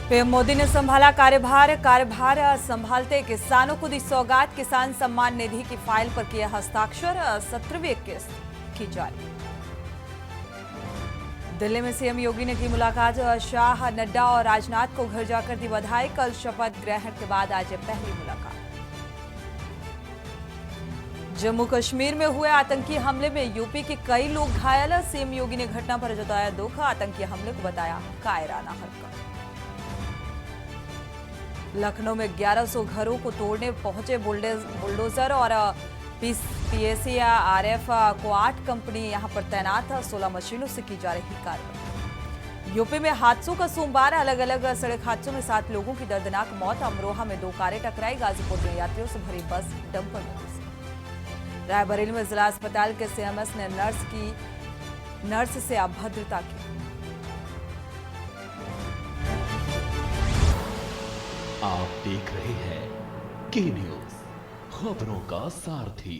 PM Modi ने संभाला कार्यभार संभालते किसानों को दी सौगात। किसान सम्मान निधि की फाइल पर किया हस्ताक्षर। 17वीं किस्त की जारी। दिल्ली में सीएम योगी ने की मुलाकात। शाह, नड्डा और राजनाथ को घर जाकर दी बधाई। कल शपथ ग्रहण के बाद आज पहली मुलाकात। जम्मू कश्मीर में हुए आतंकी हमले में यूपी के कई लोग घायल। सीएम योगी ने घटना पर जताया दुख। आतंकी हमले को बताया कायराना हरकत। लखनऊ में 1100 घरों को तोड़ने पहुंचे बुलडोजर और पीएसआरएफ को 8 कंपनी यहां पर तैनात। 16 मशीनों से की जा रही कार्रवाई। यूपी में हादसों का सोमवार। अलग अलग सड़क हादसों में 7 लोगों की दर्दनाक मौत। अमरोहा में 2 कारें टकराई। गाजीपुर में यात्रियों से भरी बस डंपर में घुसी। रायबरेली में जिला अस्पताल के सीएमएस ने नर्स से अभद्रता की। आप देख रहे हैं के न्यूज, खबरों का सारथी।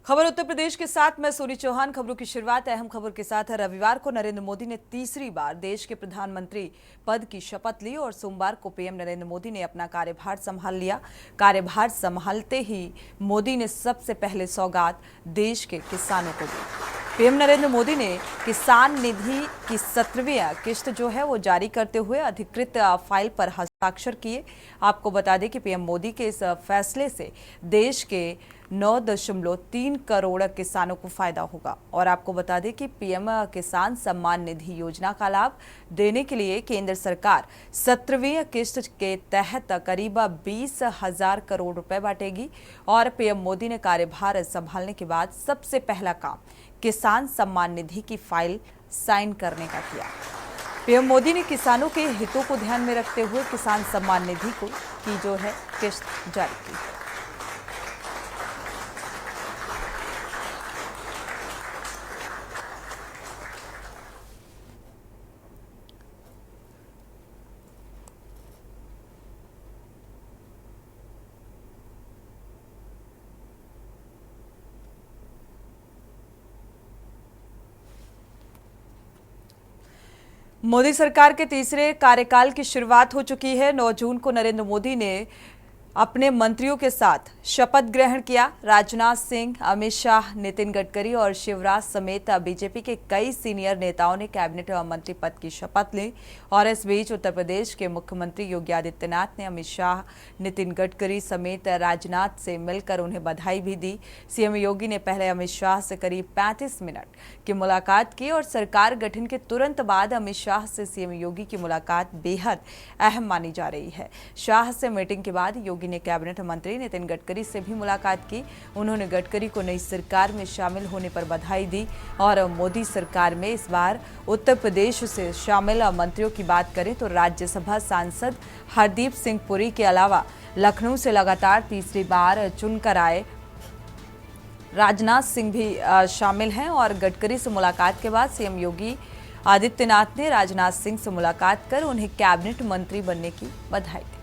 खबर उत्तर प्रदेश के साथ मैं सोनी चौहान। खबरों की शुरुआत अहम खबर के साथ है। रविवार को नरेंद्र मोदी ने तीसरी बार देश के प्रधानमंत्री पद की शपथ ली और सोमवार को पीएम नरेंद्र मोदी ने अपना कार्यभार संभाल लिया। कार्यभार संभालते ही मोदी ने सबसे पहले सौगात देश के किसानों को दी। पीएम नरेंद्र मोदी ने किसान निधि की 17वीं किस्त जो है वो जारी करते हुए अधिकृत फाइल पर हस्ताक्षर किए। आपको बता दें कि पीएम मोदी के इस फैसले से देश के 9.3 करोड़ किसानों को फायदा होगा। और आपको बता दें कि पीएम किसान सम्मान निधि योजना का लाभ देने के लिए केंद्र सरकार 17वीं किस्त के तहत करीब 20,000 करोड़ रुपए बांटेगी। और पीएम मोदी ने कार्यभार संभालने के बाद सबसे पहला काम किसान सम्मान निधि की फाइल साइन करने का किया। पीएम मोदी ने किसानों के हितों को ध्यान में रखते हुए किसान सम्मान निधि की जो है किस्त जारी की। मोदी सरकार के तीसरे कार्यकाल की शुरुआत हो चुकी है। 9 जून को नरेंद्र मोदी ने अपने मंत्रियों के साथ शपथ ग्रहण किया। राजनाथ सिंह, अमित शाह, नितिन गडकरी और शिवराज समेत बीजेपी के कई सीनियर नेताओं ने कैबिनेट मंत्री पद की शपथ ली। और इस बीच उत्तर प्रदेश के मुख्यमंत्री योगी आदित्यनाथ ने अमित शाह, नितिन गडकरी समेत राजनाथ से मिलकर उन्हें बधाई भी दी। सीएम योगी ने पहले अमित शाह से करीब 35 मिनट की मुलाकात की और सरकार गठन के तुरंत बाद अमित शाह से सीएम योगी की मुलाकात बेहद अहम मानी जा रही है। शाह से मीटिंग के बाद योगी ने कैबिनेट मंत्री नितिन गडकरी से भी मुलाकात की। उन्होंने गडकरी को नई सरकार में शामिल होने पर बधाई दी। और मोदी सरकार में इस बार उत्तर प्रदेश से शामिल मंत्रियों की बात करें तो राज्यसभा सांसद हरदीप सिंह पुरी के अलावा लखनऊ से लगातार तीसरी बार चुनकर आए राजनाथ सिंह भी शामिल हैं। और गडकरी से मुलाकात के बाद सीएम योगी आदित्यनाथ ने राजनाथ सिंह से मुलाकात कर उन्हें कैबिनेट मंत्री बनने की बधाई दी।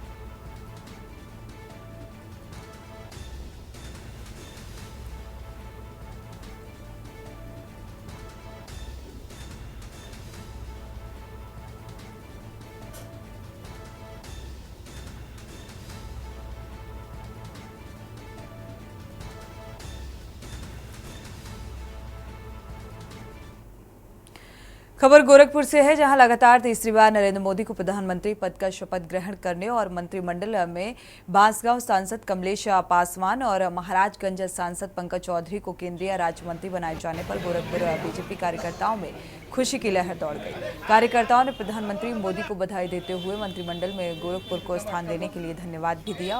खबर गोरखपुर से है, जहां लगातार तीसरी बार नरेंद्र मोदी को प्रधानमंत्री पद का शपथ ग्रहण करने और मंत्रिमंडल में बांसगांव सांसद कमलेश पासवान और महाराजगंज सांसद पंकज चौधरी को केंद्रीय राज्य मंत्री बनाए जाने पर गोरखपुर बीजेपी कार्यकर्ताओं में खुशी की लहर दौड़ गई। कार्यकर्ताओं ने प्रधानमंत्री मोदी को बधाई देते हुए मंत्रिमंडल में गोरखपुर को स्थान देने के लिए धन्यवाद भी दिया।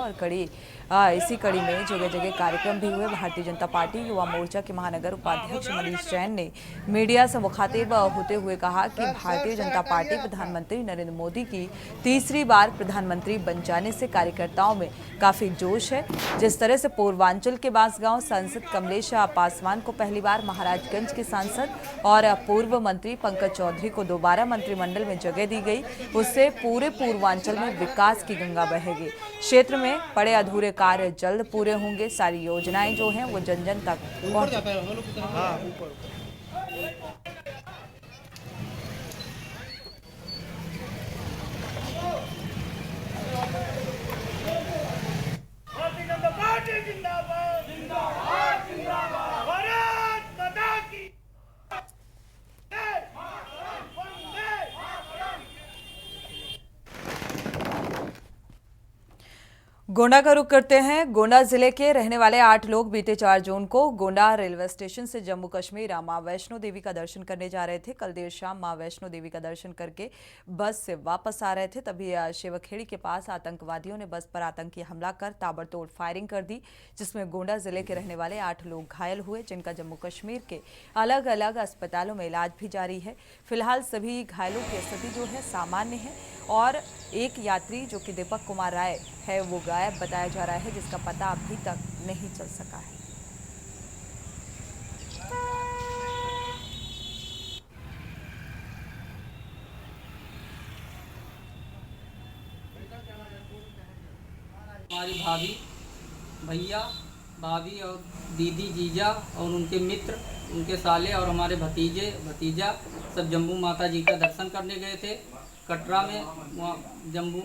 और इसी कड़ी में जगह जगह कार्यक्रम भी हुए। भारतीय जनता पार्टी युवा मोर्चा के महानगर उपाध्यक्ष मनीष जैन ने मीडिया से मुखातिब होते हुए कहा कि भारतीय जनता पार्टी प्रधानमंत्री नरेंद्र मोदी की तीसरी बार प्रधानमंत्री बन जाने से कार्यकर्ताओं में काफी जोश है। जिस तरह से पूर्वांचल के बांसगांव सांसद कमलेश पासवान को पहली बार महाराजगंज के सांसद और पूर्व मंत्री पंकज चौधरी को दोबारा मंत्रिमंडल में जगह दी गई, उससे पूरे पूर्वांचल में विकास की गंगा बहेगी। क्षेत्र में पड़े अधूरे कार्य जल्द पूरे होंगे। सारी योजनाएं जो हैं वो जन जन तक पहुंच। गोंडा का रुख करते हैं। गोंडा जिले के रहने वाले 8 लोग बीते 4 जून को गोंडा रेलवे स्टेशन से जम्मू कश्मीर मां वैष्णो देवी का दर्शन करने जा रहे थे। कल देर शाम मां वैष्णो देवी का दर्शन करके बस से वापस आ रहे थे, तभी शेवखेड़ी के पास आतंकवादियों ने बस पर आतंकी हमला कर ताबड़तोड़ फायरिंग कर दी, जिसमें गोंडा जिले के रहने वाले 8 लोग घायल हुए, जिनका जम्मू कश्मीर के अलग अलग अस्पतालों में इलाज भी जारी है। फिलहाल सभी घायलों की स्थिति जो है सामान्य है और एक यात्री जो कि दीपक कुमार राय है वो गायब बताया जा रहा है, जिसका पता अभी तक नहीं चल सका है। हमारी भाभी, भैया, भाभी और दीदी, जीजा और उनके मित्र, उनके साले और हमारे भतीजा सब जम्मू माता जी का दर्शन करने गए थे। कटरा में वहाँ जम्मू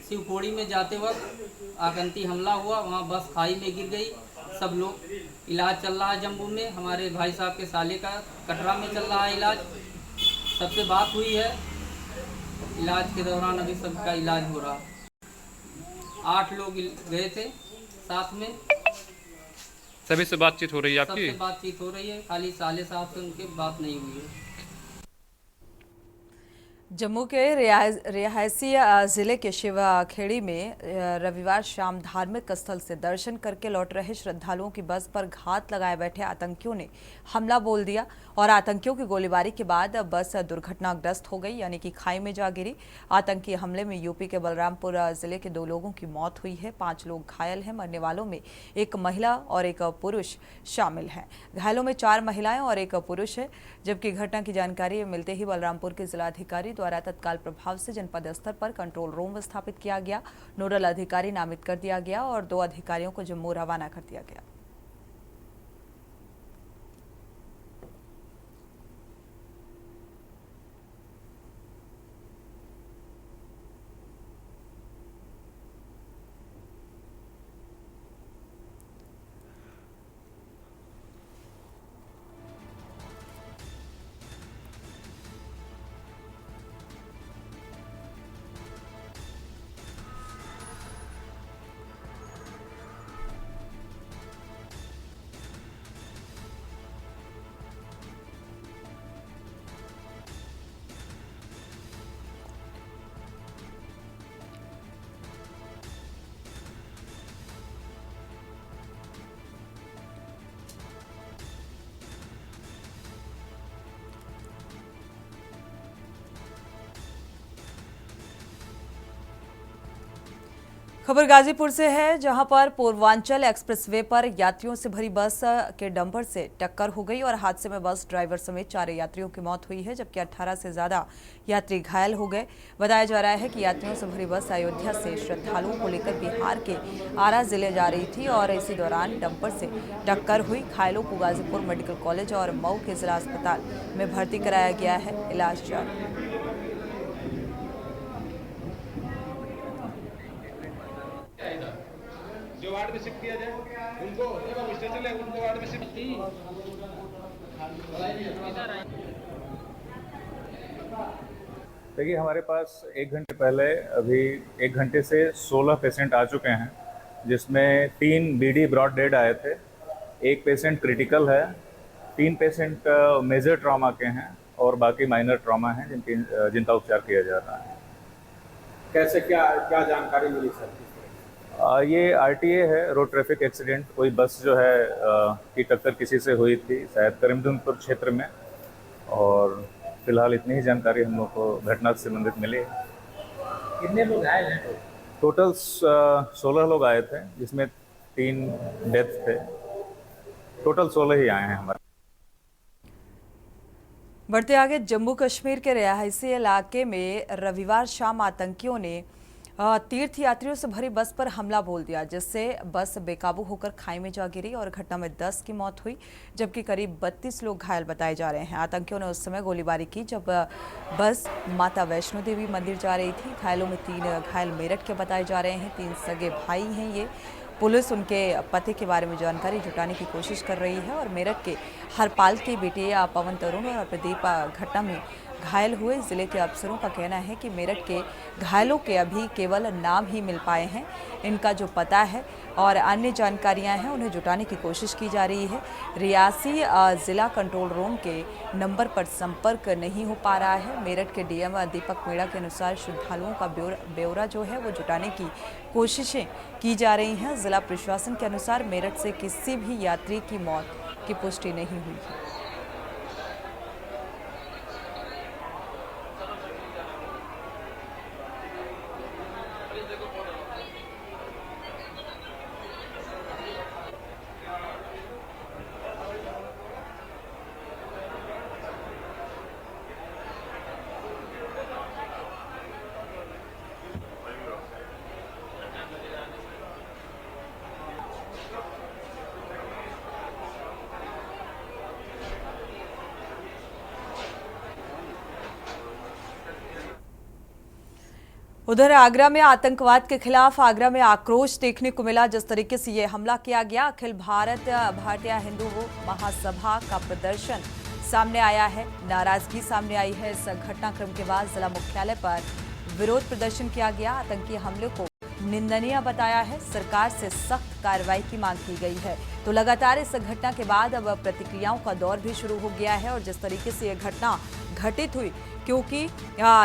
शिवखोड़ी में जाते वक्त आतंकी हमला हुआ, वहाँ बस खाई में गिर गई। सब लोग इलाज चल रहा है जम्मू में। हमारे भाई साहब के साले का कटरा में चल रहा है इलाज। सबसे बात हुई है, इलाज के दौरान अभी सबका इलाज हो रहा। 8 लोग गए थे साथ में। सभी से बातचीत हो रही है आपकी? सबसे बातचीत हो रही है, खाली साले साहब से उनके बात नहीं हुई है। जम्मू के रिहायशी जिले के शिवखेड़ी में रविवार शाम धार्मिक स्थल से दर्शन करके लौट रहे श्रद्धालुओं की बस पर घात लगाए बैठे आतंकियों ने हमला बोल दिया और आतंकियों की गोलीबारी के बाद बस दुर्घटनाग्रस्त हो गई, यानी कि खाई में जा गिरी। आतंकी हमले में यूपी के बलरामपुर जिले के 2 लोगों की मौत हुई है, 5 लोग घायल हैं। मरने वालों में एक महिला और एक पुरुष शामिल हैं। घायलों में 4 महिलाएं और एक पुरुष है, जबकि घटना की जानकारी मिलते ही बलरामपुर के जिलाधिकारी द्वारा तत्काल प्रभाव से जनपद स्तर पर कंट्रोल रूम स्थापित किया गया, नोडल अधिकारी नामित कर दिया गया और 2 अधिकारियों को जम्मू रवाना कर दिया गया। खबर गाजीपुर से है, जहां पर पूर्वांचल एक्सप्रेसवे पर यात्रियों से भरी बस के डंपर से टक्कर हो गई और हादसे में बस ड्राइवर समेत 4 यात्रियों की मौत हुई है, जबकि 18 से ज्यादा यात्री घायल हो गए। बताया जा रहा है कि यात्रियों से भरी बस अयोध्या से श्रद्धालुओं को लेकर बिहार के आरा जिले जा रही थी और इसी दौरान डंपर से टक्कर हुई। घायलों को गाजीपुर मेडिकल कॉलेज और मऊ के जिला अस्पताल में भर्ती कराया गया है, इलाज जारी। जो वार्ड में शिफ्ट किया जाए उनको, जब स्टेशन है उनको वार्ड में शिफ्ट देखिए, हमारे पास 1 घंटे पहले अभी 1 घंटे से 16 पेशेंट आ चुके हैं, जिसमें 3 बीडी ब्रॉड डेड आए थे, 1 पेशेंट क्रिटिकल है, 3 पेशेंट मेजर ट्रॉमा के हैं और बाकी माइनर ट्रॉमा हैं जिनका उपचार किया जा रहा है। कैसे क्या क्या जानकारी मिली सर? ये आरटीए है, रोड ट्रैफिक एक्सीडेंट। कोई बस जो है की टक्कर किसी से हुई थी, शायद करीमगंजपुर क्षेत्र में, और फिलहाल इतनी ही जानकारी हम लोग को घटना से संबंधित मिली है। कितने लोग घायल हैं? टोटल 16 लोग आए थे, जिसमें 3 डेथ थे। टोटल 16 ही आए हैं हमारे। बढ़ते आगे, जम्मू कश्मीर के रिहायशी इलाके में रविवार शाम आतंकियों ने तीर्थ यात्रियों से भरी बस पर हमला बोल दिया, जिससे बस बेकाबू होकर खाई में जा गिरी और घटना में 10 की मौत हुई, जबकि करीब 32 लोग घायल बताए जा रहे हैं। आतंकियों ने उस समय गोलीबारी की जब बस माता वैष्णो देवी मंदिर जा रही थी। घायलों में 3 घायल मेरठ के बताए जा रहे हैं, 3 सगे भाई हैं ये। पुलिस उनके पति के बारे में जानकारी जुटाने की कोशिश कर रही है और मेरठ के हरपाल के बेटे पवन तरुण और प्रदीप घटना में घायल हुए। जिले के अफसरों का कहना है कि मेरठ के घायलों के अभी केवल नाम ही मिल पाए हैं। इनका जो पता है और अन्य जानकारियां हैं उन्हें जुटाने की कोशिश की जा रही है। रियासी जिला कंट्रोल रूम के नंबर पर संपर्क नहीं हो पा रहा है। मेरठ के डीएम दीपक मीणा के अनुसार श्रद्धालुओं का ब्यौरा जो है वो जुटाने की कोशिशें की जा रही हैं। जिला प्रशासन के अनुसार मेरठ से किसी भी यात्री की मौत की पुष्टि नहीं हुई है। उधर आगरा में आतंकवाद के खिलाफ आगरा में आक्रोश देखने को मिला। जिस तरीके से ये हमला किया गया, अखिल भारतीय हिंदू महासभा का प्रदर्शन सामने आया है, नाराजगी सामने आई है। इस घटनाक्रम के बाद जिला मुख्यालय पर विरोध प्रदर्शन किया गया। आतंकी हमले को निंदनीय बताया है, सरकार से सख्त कार्रवाई की मांग की गई है। तो लगातार इस घटना के बाद अब प्रतिक्रियाओं का दौर भी शुरू हो गया है। और जिस तरीके से यह घटना घटित हुई, क्योंकि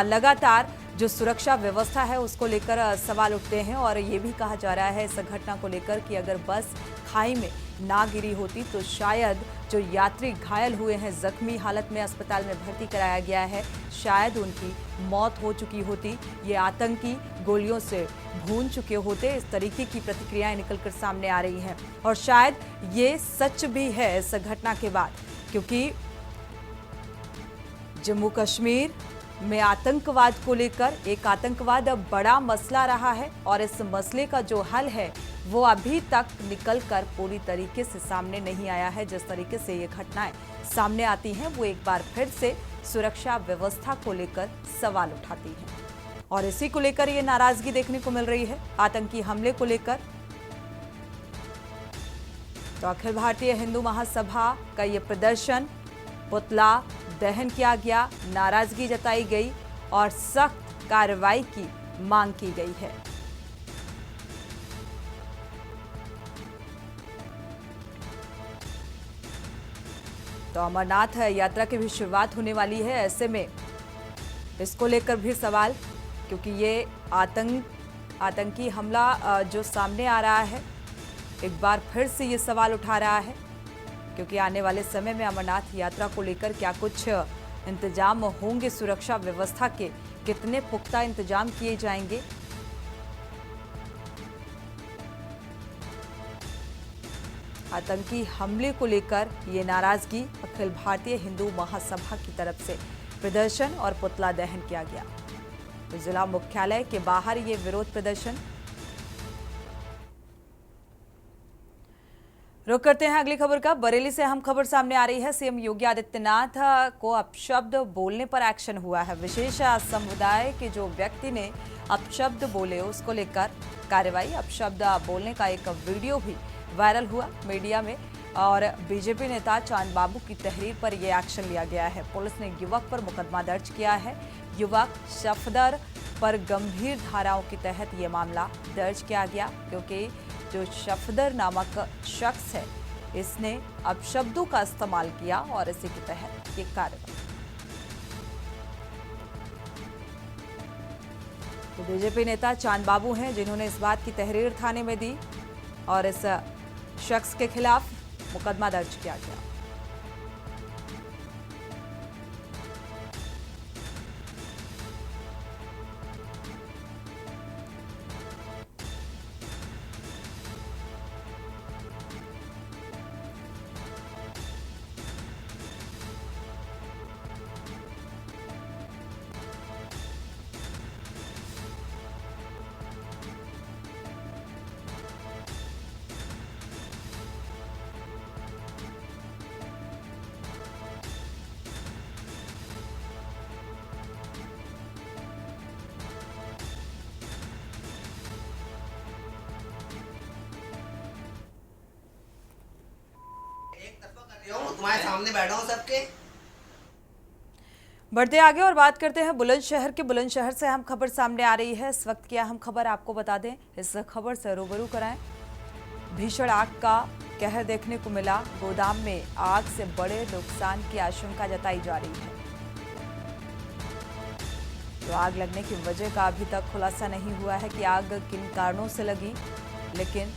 लगातार जो सुरक्षा व्यवस्था है उसको लेकर सवाल उठते हैं और ये भी कहा जा रहा है इस घटना को लेकर कि अगर बस खाई में ना गिरी होती तो शायद जो यात्री घायल हुए हैं, जख्मी हालत में अस्पताल में भर्ती कराया गया है, शायद उनकी मौत हो चुकी होती। ये आतंकी गोलियों से भून चुके होते। इस तरीके की प्रतिक्रियाएं निकलकर सामने आ रही हैं और शायद ये सच भी है इस घटना के बाद, क्योंकि जम्मू कश्मीर में आतंकवाद को लेकर एक आतंकवाद अब बड़ा मसला रहा है और इस मसले का जो हल है वो अभी तक निकलकर पूरी तरीके से सामने नहीं आया है। जिस तरीके से ये घटनाएं सामने आती हैं वो एक बार फिर से सुरक्षा व्यवस्था को लेकर सवाल उठाती हैं और इसी को लेकर ये नाराजगी देखने को मिल रही है आतंकी हमले को लेकर। तो अखिल भारतीय हिंदू महासभा का ये प्रदर्शन, पुतला दहन किया गया, नाराजगी जताई गई और सख्त कार्रवाई की मांग की गई है। तो अमरनाथ यात्रा की भी शुरुआत होने वाली है, ऐसे में इसको लेकर भी सवाल, क्योंकि ये आतंकी हमला जो सामने आ रहा है एक बार फिर से ये सवाल उठा रहा है, क्योंकि आने वाले समय में अमरनाथ यात्रा को लेकर क्या कुछ इंतजाम होंगे, सुरक्षा व्यवस्था के कितने पुख्ता इंतजाम किए जाएंगे। आतंकी हमले को लेकर ये नाराजगी अखिल भारतीय हिंदू महासभा की तरफ से प्रदर्शन और पुतला दहन किया गया। तो जिला मुख्यालय के बाहर ये विरोध प्रदर्शन। रुक करते हैं अगली खबर का। बरेली से अहम खबर सामने आ रही है। सीएम योगी आदित्यनाथ को अपशब्द बोलने पर एक्शन हुआ है। विशेष समुदाय के जो व्यक्ति ने अपशब्द बोले उसको लेकर कार्रवाई। अपशब्द बोलने का एक वीडियो भी वायरल हुआ मीडिया में और बीजेपी नेता चांद बाबू की तहरीर पर यह एक्शन लिया गया है। पुलिस ने युवक पर मुकदमा दर्ज किया है। युवक सफदर पर गंभीर धाराओं के तहत ये मामला दर्ज किया गया, क्योंकि जो सफदर नामक शख्स है इसने अपशब्दों का इस्तेमाल किया और इसी के तहत ये कार्रवाई। तो बीजेपी नेता चांद बाबू हैं जिन्होंने इस बात की तहरीर थाने में दी और इस शख्स के खिलाफ मुकदमा दर्ज किया गया। तुम्हारे सामने बैठा हूं सबके। बढ़ते आगे और बात करते हैं बुलंदशहर के। बुलंदशहर से अहम खबर सामने आ रही है। इस वक्त की अहम खबर आपको बता दें, इस खबर से रूबरू कराएं। भीषण आग का कहर देखने को मिला। गोदाम में आग से बड़े नुकसान की आशंका जताई जा रही है। तो आग लगने की वजह का अभी तक खुलासा नहीं हुआ है कि आग किन कारणों से लगी, लेकिन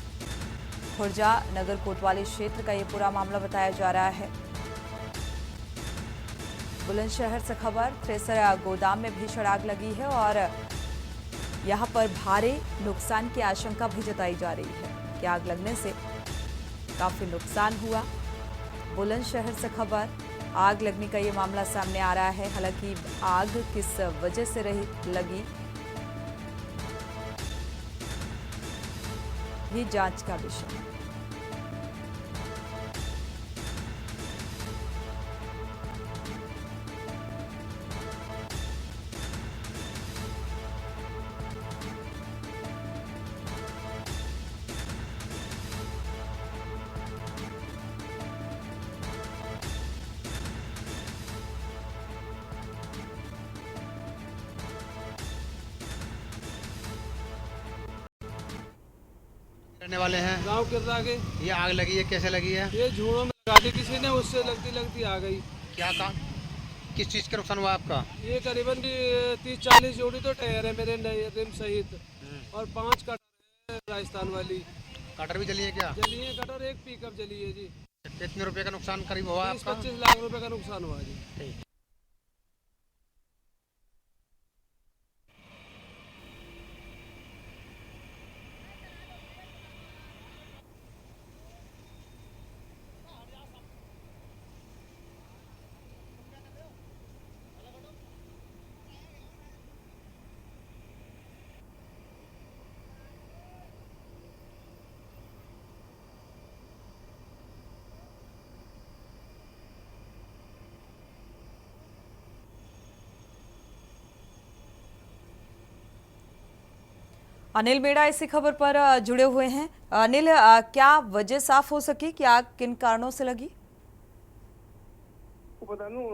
खुर्जा नगर कोतवाली क्षेत्र का ये पूरा मामला बताया जा रहा है। बुलंदशहर से खबर, थ्रेसर गोदाम में भीषण आग लगी है और यहां पर भारी नुकसान की आशंका भी जताई जा रही है कि आग लगने से काफी नुकसान हुआ। बुलंदशहर से खबर, आग लगने का ये मामला सामने आ रहा है। हालांकि आग किस वजह से लगी, ये जांच का विषय है। करने वाले हैं। गांव के आगे ये आग लगी है, कैसे लगी है? ये झूड़ों में लगा दी किसी ने, उससे लगती लगती आ गई। क्या काम, किस चीज का नुकसान हुआ आपका? ये करीबन 30-40 जोड़ी तो टायर है मेरे नए रिम सहित, और 5 कटर है राजस्थान वाली। कटर भी जली है क्या? जली है कटर, एक पिकअप जली है जी। कितने रुपए का नुकसान करीब हुआ आपका? 25 लाख रुपए का नुकसान हुआ जी। अनिल मेड़ा इसी खबर पर जुड़े हुए हैं। अनिल, क्या वजह साफ हो सकी कि आग किन कारणों से लगी? बता दूं,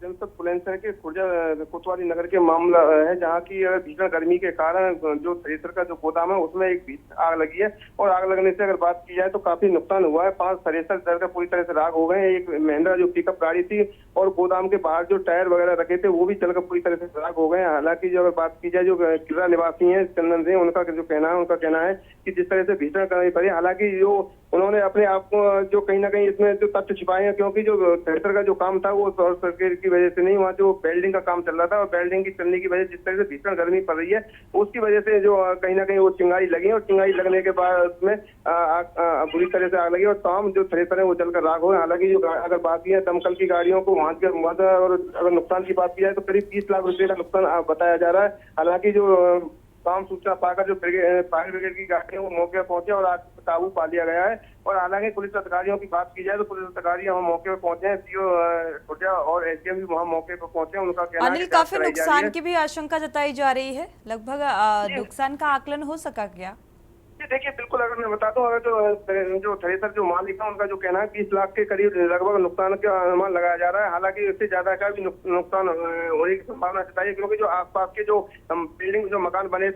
जनपद बुलंदशहर के खुर्जा कोतवाली नगर के मामला है, जहां की भीषण गर्मी के कारण जो थ्रेसर का जो गोदाम है उसमें एक आग लगी है। और आग लगने से अगर बात की जाए तो काफी नुकसान हुआ है। 5 थ्रेसर जलकर पूरी तरह से राख हो गए हैं। एक महिंद्रा जो पिकअप गाड़ी थी और गोदाम के बाहर जो टायर वगैरह रखे थे वो भी जलकर पूरी तरह से राख हो गए हैं। हालांकि जो अगर बात की जाए, जो किला निवासी है चंदन सिंह, उनका कहना है कि जिस तरह से भीषण गर्मी पड़ी, हालांकि जो उन्होंने अपने आप को जो कहीं ना कहीं इसमें जो तथ्य छिपाए हैं, क्योंकि जो थ्रेसर का जो काम था वो शॉर्ट सर्किट की वजह से नहीं, वहाँ जो वेल्डिंग का काम चल रहा था और वेल्डिंग की चलने की वजह जिस तरह से भीषण गर्मी पड़ रही है उसकी वजह से जो कहीं ना कहीं वो चिंगारी लगी, और चिंगारी लगने के बाद उसमें बुरी तरह से आग लगी और तमाम जो थ्रेसर है वो जलकर राख हो गए। हालांकि जो अगर बात की है दमकल की गाड़ियों को वहां के, और अगर नुकसान की बात की जाए तो करीब 30 लाख रुपए का नुकसान बताया जा रहा है। हालांकि जो तमाम सूचना पाकर जो फायर ब्रिगेड की गाड़ी है वो मौके पर पहुंचे और आग पर काबू पा लिया गया है। और हालांकि पुलिस अधिकारियों की बात की जाए तो पुलिस अधिकारी वहाँ मौके पर पहुंचे हैं, सीओ खुर्जा और एसडीएम भी वहाँ मौके पर पहुंचे हैं। उनका कहना है अनिल, काफी नुकसान की भी आशंका जताई जा रही है। लगभग नुकसान का आकलन हो सका क्या? देखिए, बिल्कुल, अगर मैं बताता हूँ, अगर जो थ्रेसर जो मालिक है उनका जो कहना है 20 लाख के करीब लगभग नुकसान का अनुमान लगाया जा रहा है। हालांकि इससे ज्यादा का भी नुकसान होने की संभावना जताई, क्योंकि जो आसपास के जो बिल्डिंग जो मकान बने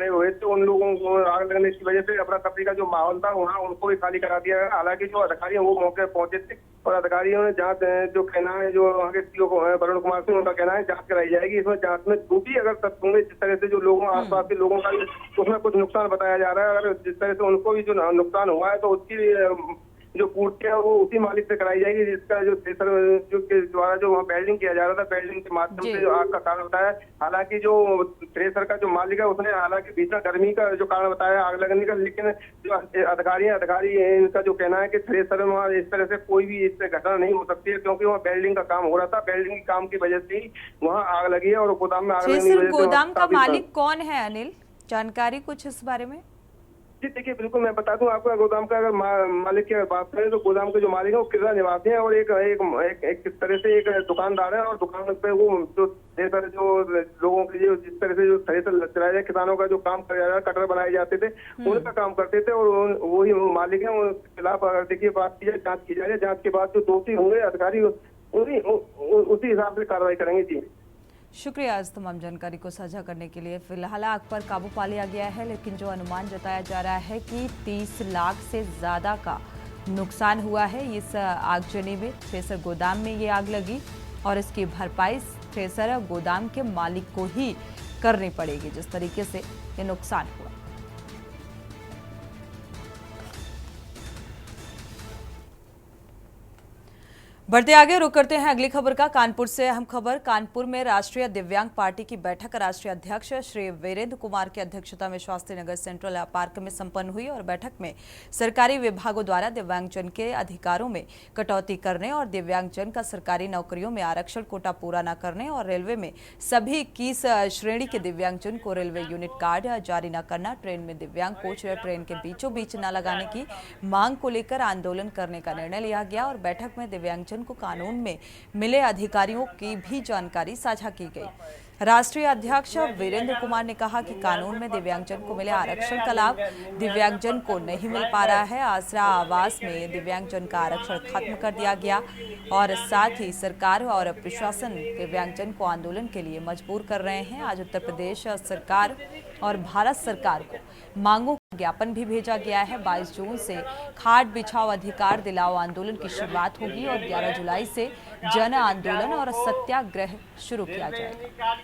हुए थे उन लोगों को आग लगने की वजह से अफरा तफरी का जो माहौल था वहाँ उनको भी खाली करा दिया गया। हालांकि जो अधिकारी है वो मौके पर पहुंचे थे और अधिकारियों ने जांच, जो कहना है जो वहाँ के सीओ वरुण कुमार सिंह, उनका कहना है जांच कराई जाएगी। इसमें जांच में जो भी अगर तथ्य होंगे, जिस तरह से जो लोगों आसपास के लोगों का उसमें कुछ नुकसान बताया जा रहा है, अगर जिस तरह से उनको भी जो नुकसान हुआ है तो उसकी जो पूर्ति है वो उसी मालिक से कराई जाएगी, जिसका जो थ्रेसर जो के द्वारा जो वहाँ वेल्डिंग किया जा रहा था, वेल्डिंग के माध्यम से जो आग का कारण बताया। हालांकि जो थ्रेसर का जो मालिक है उसने हालांकि भीषण गर्मी का जो कारण बताया आग लगने का, लेकिन जो अधिकारी इनका जो कहना है कि थ्रेसर में इस तरह से कोई भी इससे घटना नहीं हो सकती है, क्योंकि वहाँ वेल्डिंग का काम हो रहा था। वेल्डिंग के काम की वजह से ही वहाँ आग लगी है और गोदाम में आग लगने की वजह से गोदाम का मालिक कौन है अनिल, जानकारी कुछ इस बारे में? जी देखिए, बिल्कुल, मैं बता दूं आपको, गोदाम का अगर मालिक की बात करें तो गोदाम के जो मालिक है वो किला निवासी है और एक किस तरह से एक दुकानदार है। और दुकान पे वो जो थ्रेसर जो लोगों के लिए जिस तरह से जो थ्रेसर चलाया जाए, किसानों का जो काम कराया जाए, कटर बनाए जाते थे, उनका काम करते थे और वही मालिक है। उनके खिलाफ अगर देखिए बात की जाए, जाँच की जाए, जाँच के बाद जो दोषी होंगे अधिकारी उसी हिसाब से कार्रवाई करेंगे। जी शुक्रिया इस तमाम जानकारी को साझा करने के लिए। फिलहाल आग पर काबू पा लिया गया है, लेकिन जो अनुमान जताया जा रहा है कि 30 लाख से ज़्यादा का नुकसान हुआ है इस आगजनी में। थ्रेसर गोदाम में ये आग लगी और इसकी भरपाई थ्रेसर गोदाम के मालिक को ही करनी पड़ेगी, जिस तरीके से ये नुकसान हुआ। बढ़ते आगे, रुक करते हैं अगली खबर का। कानपुर से अहम खबर। कानपुर में राष्ट्रीय दिव्यांग पार्टी की बैठक राष्ट्रीय अध्यक्ष श्री वीरेंद्र कुमार की अध्यक्षता में शास्त्री नगर सेंट्रल पार्क में संपन्न हुई और बैठक में सरकारी विभागों द्वारा दिव्यांगजन के अधिकारों में कटौती करने और दिव्यांगजन का सरकारी नौकरियों में आरक्षण कोटा पूरा न करने और रेलवे में सभी 21 श्रेणी के दिव्यांगजन को रेलवे यूनिट कार्ड जारी न करना, ट्रेन में दिव्यांग कोच ट्रेन के बीचों बीच न लगाने की मांग को लेकर आंदोलन करने का निर्णय लिया गया और बैठक में दिव्यांगजन को कानून में मिले अधिकारियों की भी जानकारी साझा की गई। राष्ट्रीय अध्यक्ष वीरेंद्र कुमार ने कहा कि कानून में दिव्यांगजन को मिले आरक्षण का लाभ दिव्यांगजन को नहीं मिल पा रहा है। आसरा आवास में दिव्यांगजन का आरक्षण खत्म कर दिया गया और साथ ही सरकार और प्रशासन दिव्यांगजन को आंदोलन के लिए मजबूर कर रहे हैं। आज उत्तर प्रदेश सरकार और भारत सरकार को मांगों का ज्ञापन भी भेजा गया है। 22 जून से खाट बिछाओ अधिकार दिलाओ आंदोलन की शुरुआत होगी और 11 जुलाई से जन आंदोलन और सत्याग्रह शुरू किया जाएगा।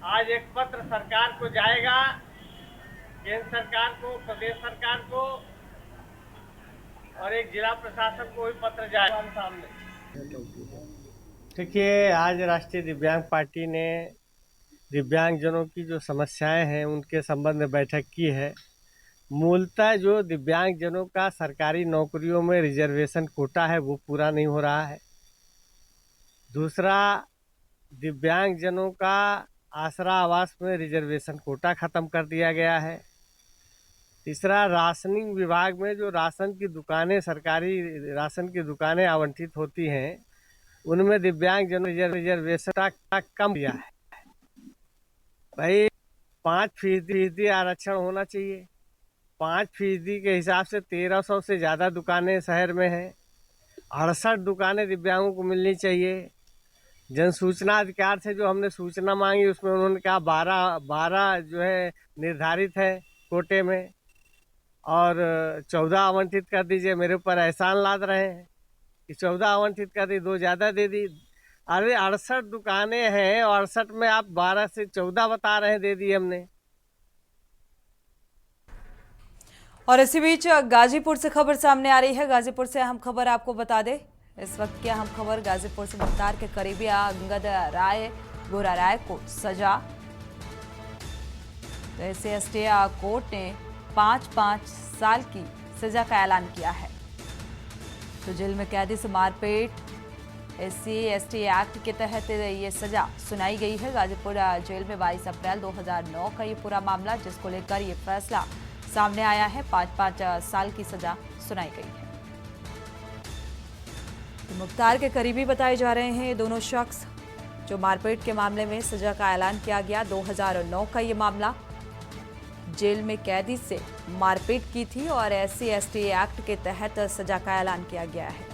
आज एक पत्र सरकार को जाएगा, केंद्र सरकार को, प्रदेश सरकार को और एक जिला प्रशासन को भी पत्र जाएगा सामने। देखिए, आज राष्ट्रीय दिव्यांग पार्टी ने दिव्यांगजनों की जो समस्याएं हैं उनके संबंध में बैठक की है। मूलतः जो दिव्यांगजनों का सरकारी नौकरियों में रिजर्वेशन कोटा है वो पूरा नहीं हो रहा है। दूसरा, दिव्यांगजनों का आसरा आवास में रिजर्वेशन कोटा खत्म कर दिया गया है। तीसरा, राशनिंग विभाग में जो राशन की दुकानें, सरकारी राशन की दुकानें आवंटित होती हैं उनमें दिव्यांगजन रिजर्वेशन कम दिया है। भाई 5% आरक्षण होना चाहिए। 5% के हिसाब से 1300 से ज़्यादा दुकानें शहर में हैं। 68 दुकानें दिव्यांगों को मिलनी चाहिए। जन सूचना अधिकार से जो हमने सूचना मांगी उसमें उन्होंने कहा 12 जो है निर्धारित है कोटे में और 14 आवंटित कर दीजिए। मेरे ऊपर एहसान लाद रहे हैं कि 14 आवंटित कर दी, 2 ज़्यादा दे दी। अरे 68 दुकानें हैं और 68 में आप 12 से 14 बता रहे हैं दे दी हमने। और इसी बीच गाजीपुर से खबर सामने आ रही है। गाजीपुर से अहम खबर आपको बता दें, इस वक्त की अहम खबर गाजीपुर से मुख्तार के करीबी अंगद राय गोरा राय को सजा। तो SC/ST कोर्ट ने 5-5 साल की सजा का ऐलान किया है। तो जेल में कैदी से मारपीट SC/ST एक्ट के तहत ये सजा सुनाई गई है। गाजीपुर जेल में 22 अप्रैल 2009 का ये पूरा मामला, जिसको लेकर ये फैसला सामने आया है। 5-5 साल की सजा सुनाई गई है। तो मुख्तार के करीबी बताए जा रहे हैं ये दोनों शख्स, जो मारपीट के मामले में सजा का ऐलान किया गया। 2009 का ये मामला, जेल में कैदी से मारपीट की थी और SC/ST एक्ट के तहत सजा का ऐलान किया गया है।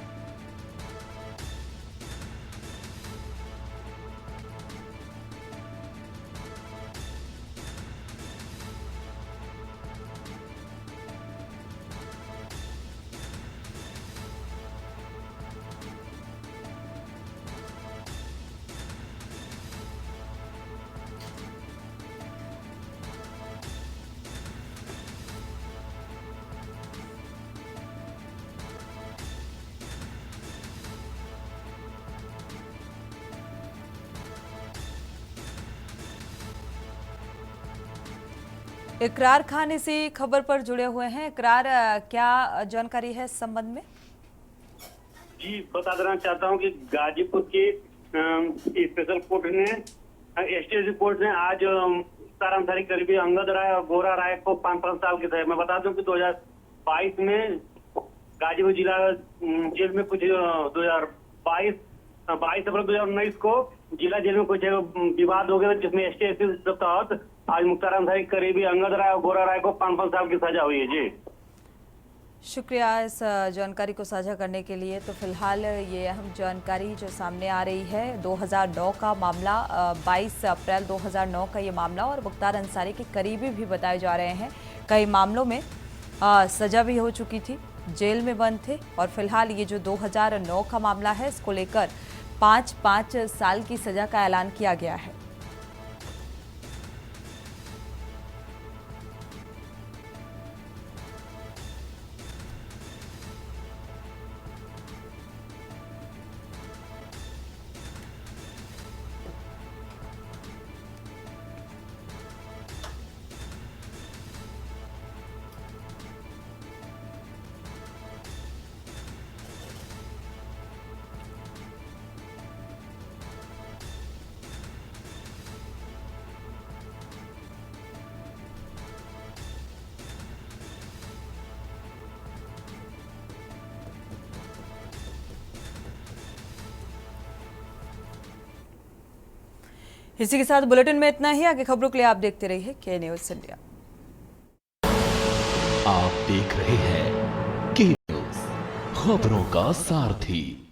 इकरार खान इसी खबर पर जुड़े हुए हैं। इकरार, क्या जानकारी है इस संबंध में? जी, बता देना चाहता हूं कि गाजीपुर की स्पेशल कोर्ट ने ST/ST कोर्ट ने आज सारामधारी करीबी अंगद राय और गोरा राय को 5-5 साल की सजा। मैं बता दूं कि 2022 में गाजीपुर जिला जेल में कुछ 22 अप्रैल 2019 को जिला जेल में कुछ विवाद हो गया, जिसमें ST/ST के तहत आज मुख्तार अंसारी करीबी अंगद राय और गोरा राय को 5-5 साल की सजा हुई है जी। शुक्रिया इस जानकारी को साझा करने के लिए। तो फिलहाल ये अहम जानकारी जो सामने आ रही है, 2009 का मामला, 22 अप्रैल 2009 का ये मामला, और मुख्तार अंसारी के करीबी भी बताए जा रहे हैं। कई मामलों में सजा भी हो चुकी थी, जेल में बंद थे, और फिलहाल ये जो 2009 का मामला है, इसको लेकर 5-5 साल की सजा का ऐलान किया गया है। इसी के साथ बुलेटिन में इतना ही। आगे खबरों के लिए आप देखते रहिए के न्यूज़ इंडिया। आप देख रहे हैं के न्यूज़, खबरों का सारथी।